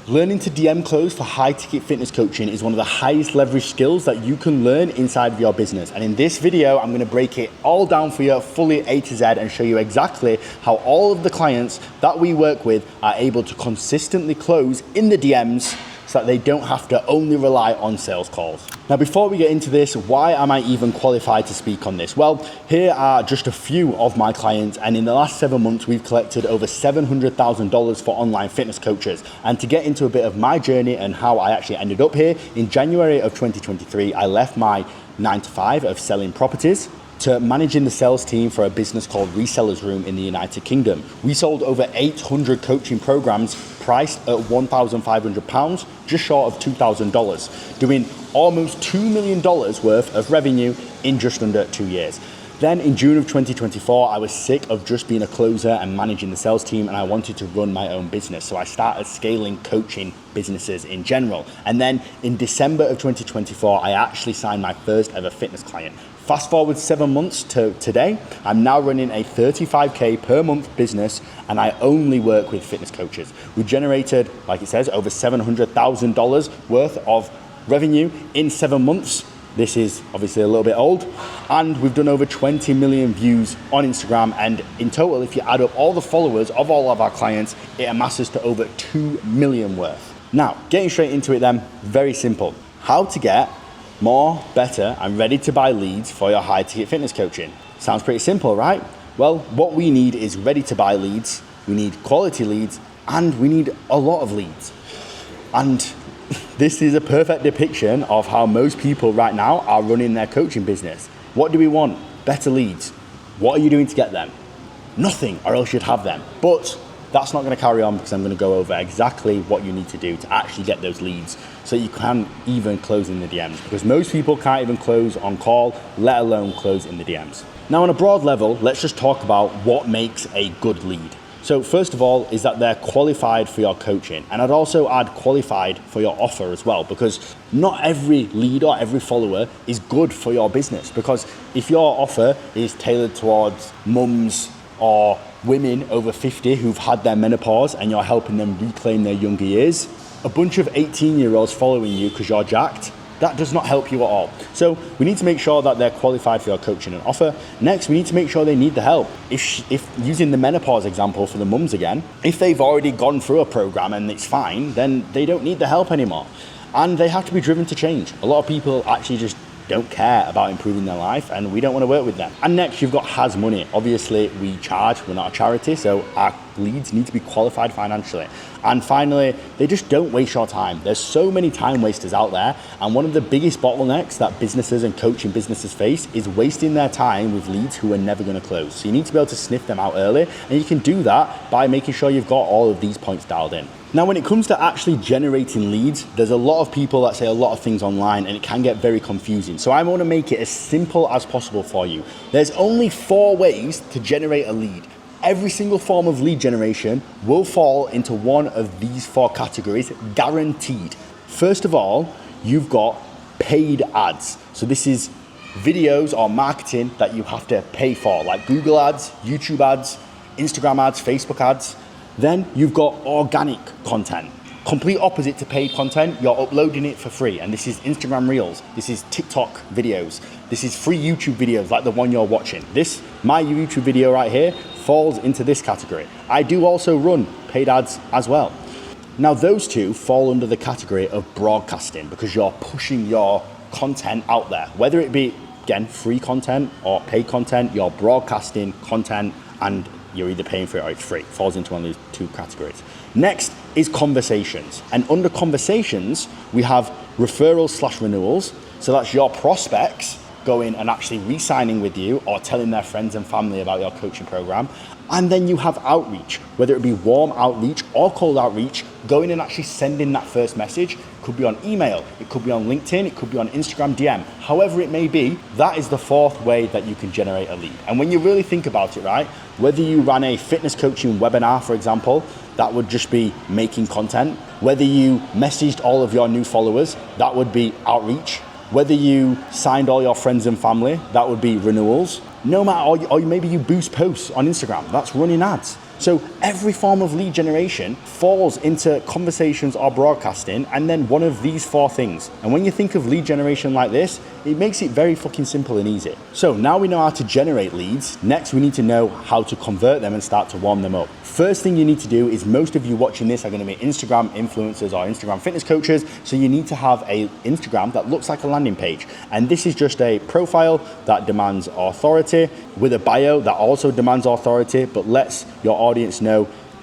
Learning to DM close for high ticket fitness coaching is one of the highest leverage skills that you can learn inside of your business. And in this video, I'm gonna break it all down for you fully A to Z and show you exactly how all of the clients that we work with are able to consistently close in the DMs so that they don't have to only rely on sales calls. Now, before we get into this, why am I even qualified to speak on this? Well, here are just a few of my clients, and in the last 7 months, we've collected over $700,000 for online fitness coaches. And to get into a bit of my journey and how I actually ended up here, in January of 2023, I left my 9 to 5 of selling properties to managing the sales team for a business called Resellers Room in the United Kingdom. We sold over 800 coaching programs priced at £1,500, just short of $2,000, doing almost $2 million worth of revenue in just under 2 years. Then in June of 2024, I was sick of just being a closer and managing the sales team, and I wanted to run my own business. So I started scaling coaching businesses in general. And then in December of 2024, I actually signed my first ever fitness client. Fast forward 7 months to today, I'm now running a 35K per month business, and I only work with fitness coaches. We generated, like it says, over $700,000 worth of revenue in 7 months. This is obviously a little bit old, and we've done over 20 million views on Instagram. And in total, if you add up all the followers of all of our clients, it amasses to over 2 million worth. Now, getting straight into it then, very simple. How to get more, better, and ready to buy leads for your high ticket fitness coaching. Sounds pretty simple, right? Well, what we need is ready to buy leads, we need quality leads, and we need a lot of leads. And this is a perfect depiction of how most people right now are running their coaching business. What do we want? Better leads. What are you doing to get them? Nothing, or else you'd have them. But that's not going to carry on, because I'm going to go over exactly what you need to do to actually get those leads so you can even close in the DMs, because most people can't even close on call, let alone close in the DMs. Now, on a broad level, let's just talk about what makes a good lead. So first of all is that they're qualified for your coaching, and I'd also add qualified for your offer as well, because not every lead or every follower is good for your business. Because if your offer is tailored towards mums or women over 50 who've had their menopause and you're helping them reclaim their younger years, a bunch of 18-year-olds following you because you're jacked, that does not help you at all. So we need to make sure that they're qualified for your coaching and offer. Next, we need to make sure they need the help. If using the menopause example for the mums again, if they've already gone through a program and it's fine, then they don't need the help anymore. And they have to be driven to change. A lot of people actually just don't care about improving their life, and we don't want to work with them. And next, you've got has money. Obviously, we charge, we're not a charity, so our leads need to be qualified financially. And finally, they just don't waste your time. There's so many time wasters out there, and one of the biggest bottlenecks that businesses and coaching businesses face is wasting their time with leads who are never going to close. So you need to be able to sniff them out early, and you can do that by making sure you've got all of these points dialed in. Now, when it comes to actually generating leads, there's a lot of people that say a lot of things online, and it can get very confusing. So I want to make it as simple as possible for you. There's only 4 ways to generate a lead. Every single form of lead generation will fall into one of these 4 categories, guaranteed. First of all, you've got paid ads. So this is videos or marketing that you have to pay for, like Google ads, YouTube ads, Instagram ads, Facebook ads. Then you've got organic content. Complete opposite to paid content, you're uploading it for free. And this is Instagram Reels, this is TikTok videos, this is free YouTube videos like the one you're watching. My YouTube video right here, falls into this category. I do also run paid ads as well. Now, those two fall under the category of broadcasting, because you're pushing your content out there. Whether it be, again, free content or paid content, you're broadcasting content, and you're either paying for it or it's free. It falls into one of these 2 categories. Next is conversations. And under conversations, we have referrals/renewals. So that's your prospects going and actually re-signing with you or telling their friends and family about your coaching program. And then you have outreach, whether it be warm outreach or cold outreach, going and actually sending that first message. It could be on email, it could be on LinkedIn, it could be on Instagram DM. However it may be, that is the 4th way that you can generate a lead. And when you really think about it, right, whether you ran a fitness coaching webinar, for example, that would just be making content. Whether you messaged all of your new followers, that would be outreach. Whether you signed all your friends and family, that would be renewals. No matter, or maybe you boost posts on Instagram, that's running ads. So every form of lead generation falls into conversations or broadcasting, and then one of these 4 things. And when you think of lead generation like this, it makes it very fucking simple and easy. So now we know how to generate leads. Next, we need to know how to convert them and start to warm them up. First thing you need to do is, most of you watching this are going to be Instagram influencers or Instagram fitness coaches. So you need to have a Instagram that looks like a landing page. And this is just a profile that demands authority with a bio that also demands authority, but lets your audience know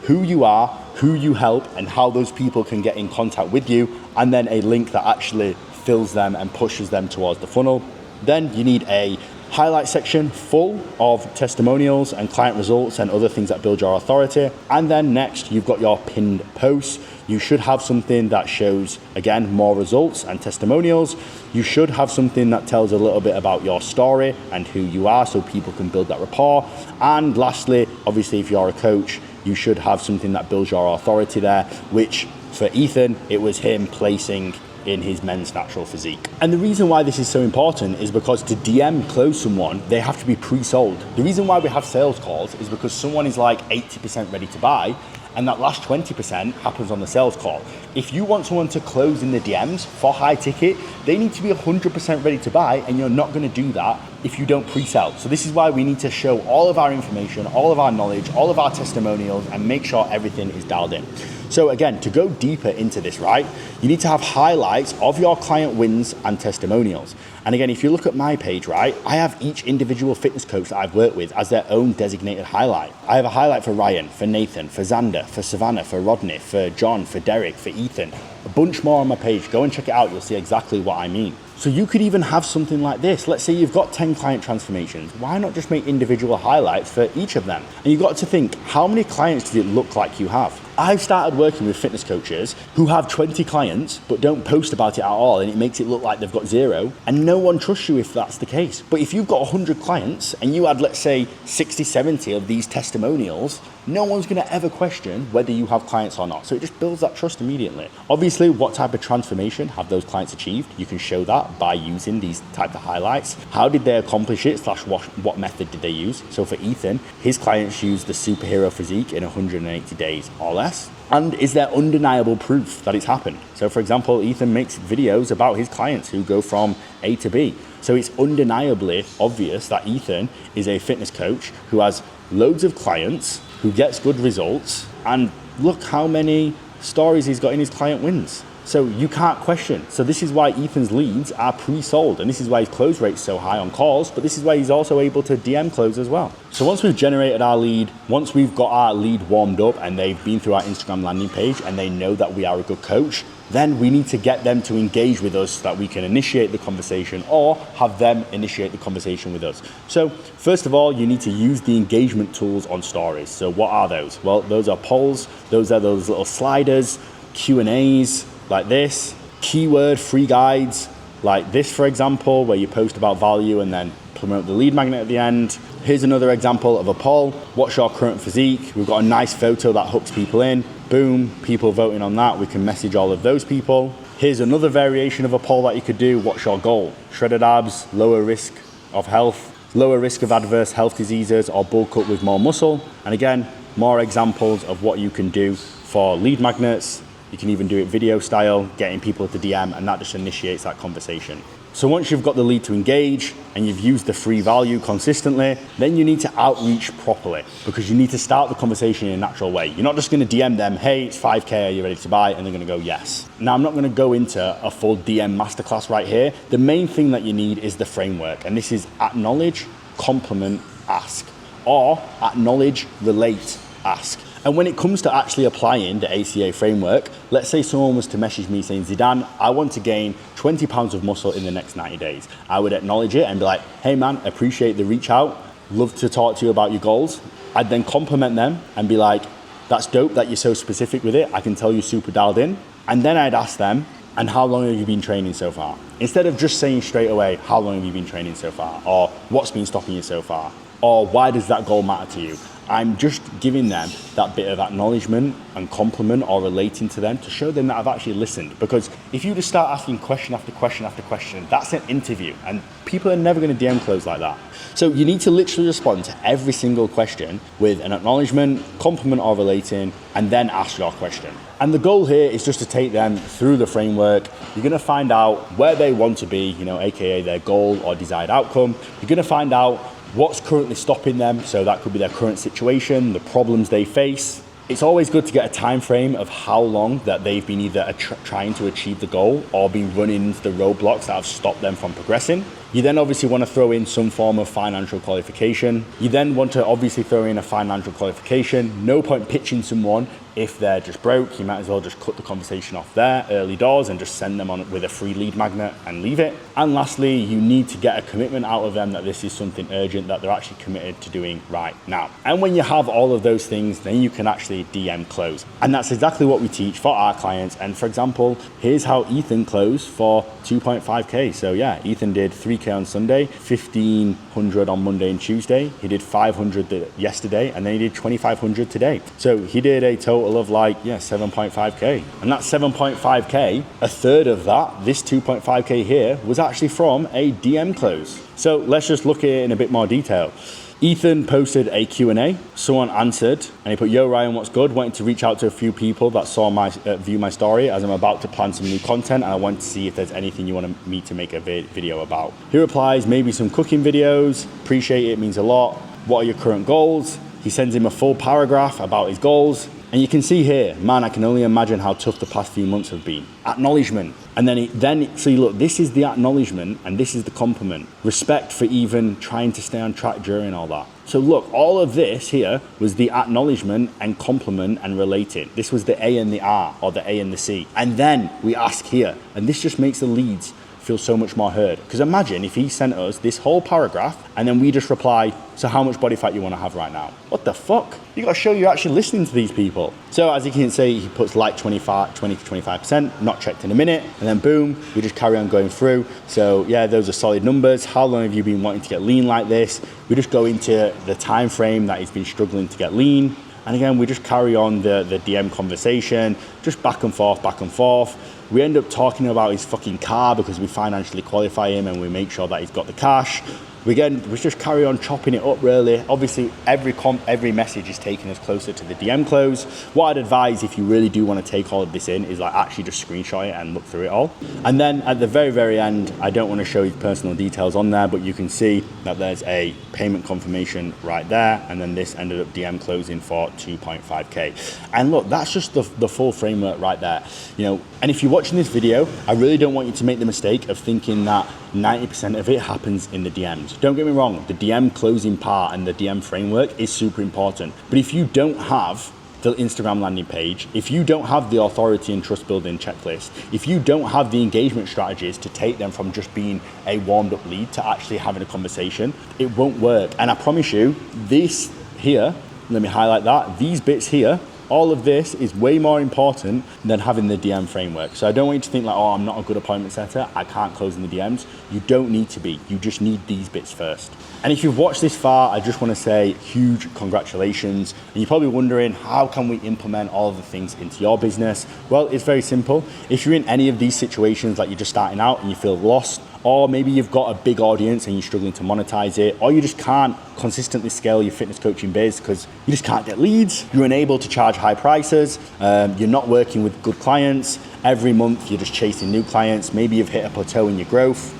who you are, who you help, and how those people can get in contact with you. And then a link that actually fills them and pushes them towards the funnel. Then you need a highlight section full of testimonials and client results and other things that build your authority. And then next, you've got your pinned posts. You should have something that shows, again, more results and testimonials. You should have something that tells a little bit about your story and who you are, so people can build that rapport. And lastly, obviously, if you're a coach, you should have something that builds your authority there, which for Ethan, it was him placing in his men's natural physique. And the reason why this is so important is because to DM close someone, they have to be pre-sold. The reason why we have sales calls is because someone is like 80% ready to buy, and that last 20% happens on the sales call. If you want someone to close in the DMs for high ticket, they need to be 100% ready to buy, and you're not gonna do that if you don't pre-sell. So this is why we need to show all of our information, all of our knowledge, all of our testimonials, and make sure everything is dialed in. So again, to go deeper into this, right, you need to have highlights of your client wins and testimonials. And again, if you look at my page, right, I have each individual fitness coach that I've worked with as their own designated highlight. I have a highlight for Ryan, for Nathan, for Xander, for Savannah, for Rodney, for John, for Derek, for Ethan. A bunch more on my page. Go and check it out. You'll see exactly what I mean. So you could even have something like this. Let's say you've got 10 client transformations. Why not just make individual highlights for each of them? And you've got to think, how many clients does it look like you have? I've started working with fitness coaches who have 20 clients but don't post about it at all, and it makes it look like they've got 0, and no one trusts you if that's the case. But if you've got 100 clients and you had, let's say, 60, 70 of these testimonials, no one's gonna ever question whether you have clients or not. So it just builds that trust immediately. Obviously, what type of transformation have those clients achieved? You can show that by using these type of highlights. How did they accomplish it, / what method did they use? So for Ethan, his clients used the superhero physique in 180 days or less. And is there undeniable proof that it's happened? So for example, Ethan makes videos about his clients who go from A to B. So it's undeniably obvious that Ethan is a fitness coach who has loads of clients, who gets good results, and look how many stories he's got in his client wins. So you can't question. So this is why Ethan's leads are pre-sold, and this is why his close rate's so high on calls, but this is why he's also able to DM close as well. So once we've generated our lead, once we've got our lead warmed up and they've been through our Instagram landing page and they know that we are a good coach, then we need to get them to engage with us so that we can initiate the conversation or have them initiate the conversation with us. So first of all, you need to use the engagement tools on stories. So what are those? Well, those are polls, those are those little sliders, Q&As like this, keyword free guides like this, for example, where you post about value and then promote the lead magnet at the end. Here's another example of a poll. What's your current physique? We've got a nice photo that hooks people in. Boom, people voting on that. We can message all of those people. Here's another variation of a poll that you could do. What's your goal? Shredded abs, lower risk of health, lower risk of adverse health diseases, or bulk up with more muscle. And again, more examples of what you can do for lead magnets. You can even do it video style, getting people to DM, and that just initiates that conversation. So once you've got the lead to engage and you've used the free value consistently, then you need to outreach properly, because you need to start the conversation in a natural way. You're not just gonna DM them, hey, it's 5K, are you ready to buy? And they're gonna go, yes. Now, I'm not gonna go into a full DM masterclass right here. The main thing that you need is the framework, and this is acknowledge, compliment, ask, or acknowledge, relate, ask. And when it comes to actually applying the ACA framework, let's say someone was to message me saying, Zidane, I want to gain 20 pounds of muscle in the next 90 days. I would acknowledge it and be like, hey man, appreciate the reach out. Love to talk to you about your goals. I'd then compliment them and be like, that's dope that you're so specific with it. I can tell you're super dialed in. And then I'd ask them, and how long have you been training so far? Instead of just saying straight away, how long have you been training so far? Or what's been stopping you so far? Or why does that goal matter to you? I'm just giving them that bit of acknowledgement and compliment or relating to them to show them that I've actually listened. Because if you just start asking question after question after question, that's an interview, and people are never going to DM close like that. So you need to literally respond to every single question with an acknowledgement, compliment or relating, and then ask your question. And the goal here is just to take them through the framework. You're gonna find out where they want to be, AKA their goal or desired outcome. You're gonna find out what's currently stopping them. So that could be their current situation, the problems they face. It's always good to get a time frame of how long that they've been either trying to achieve the goal or been running into the roadblocks that have stopped them from progressing. You then obviously want to throw in some form of financial qualification. You then want to obviously throw in a financial qualification. No point pitching someone if they're just broke. You might as well just cut the conversation off there early doors and just send them on with a free lead magnet and leave it. And lastly, you need to get a commitment out of them that this is something urgent that they're actually committed to doing right now. And when you have all of those things, then you can actually DM close. And that's exactly what we teach for our clients. And for example, here's how Ethan closed for 2.5K. So yeah, Ethan did 3K on Sunday, 1,500 on Monday and Tuesday. He did 500 yesterday, and then he did 2,500 today. So he did a total of 7.5K. And that 7.5K, a third of that, this 2.5K here, was actually from a DM close. So let's just look at it in a bit more detail. Ethan posted a Q&A, someone answered, and he put, "Yo Ryan, what's good? Wanted to reach out to a few people that saw view my story as I'm about to plan some new content, and I want to see if there's anything you want me to make a video about." He replies, "Maybe some cooking videos, appreciate it, means a lot. What are your current goals?" He sends him a full paragraph about his goals. And you can see here, man, I can only imagine how tough the past few months have been. Acknowledgement. And so you look, this is the acknowledgement and this is the compliment. Respect for even trying to stay on track during all that. So look, all of this here was the acknowledgement and compliment and relating. This was the A and the R, or the A and the C. And then we ask here, and this just makes the leads feel so much more heard. Because imagine if he sent us this whole paragraph and then we just reply, "So how much body fat you want to have right now?" What the fuck? You got to show you're actually listening to these people. So as you can see, he puts 20 to 25%, not checked in a minute, and then boom, we just carry on going through. So yeah, those are solid numbers. How long have you been wanting to get lean like this? We just go into the time frame that he's been struggling to get lean. And again, we just carry on the DM conversation, just back and forth, back and forth. We end up talking about his fucking car because we financially qualify him and we make sure that he's got the cash. We just carry on chopping it up really. Obviously, every message is taking us closer to the DM close. What I'd advise if you really do want to take all of this in is actually just screenshot it and look through it all. And then at the very, very end, I don't want to show you personal details on there, but you can see that there's a payment confirmation right there. And then this ended up DM closing for 2.5K. And look, that's just the full framework right there. And if you're watching this video, I really don't want you to make the mistake of thinking that 90% of it happens in the DMs. Don't get me wrong, the DM closing part and the DM framework is super important. But if you don't have the Instagram landing page, if you don't have the authority and trust building checklist, if you don't have the engagement strategies to take them from just being a warmed up lead to actually having a conversation, it won't work. And I promise you, this here, let me highlight that, these bits here, all of this is way more important than having the DM framework. So I don't want you to think oh, I'm not a good appointment setter, I can't close in the DMs. You don't need to be, you just need these bits first. And if you've watched this far, I just want to say huge congratulations. And you're probably wondering, how can we implement all of the things into your business? Well, it's very simple. If you're in any of these situations, like you're just starting out and you feel lost, or maybe you've got a big audience and you're struggling to monetize it, or you just can't consistently scale your fitness coaching biz because you just can't get leads, you're unable to charge high prices, you're not working with good clients, every month you're just chasing new clients, maybe you've hit a plateau in your growth,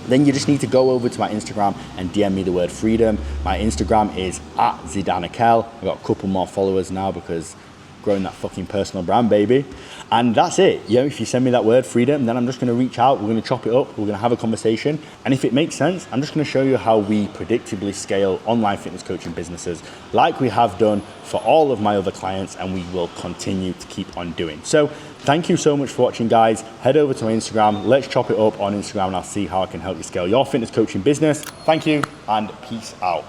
then you just need to go over to my Instagram and DM me the word freedom. My Instagram is @ZidaneKel. I've got a couple more followers now because growing that fucking personal brand, baby. And that's it. If you send me that word freedom, then I'm just going to reach out, we're going to chop it up, we're going to have a conversation. And if it makes sense, I'm just going to show you how we predictably scale online fitness coaching businesses like we have done for all of my other clients, and we will continue to keep on doing. So thank you so much for watching, guys. Head over to my Instagram. Let's chop it up on Instagram and I'll see how I can help you scale your fitness coaching business. Thank you and peace out.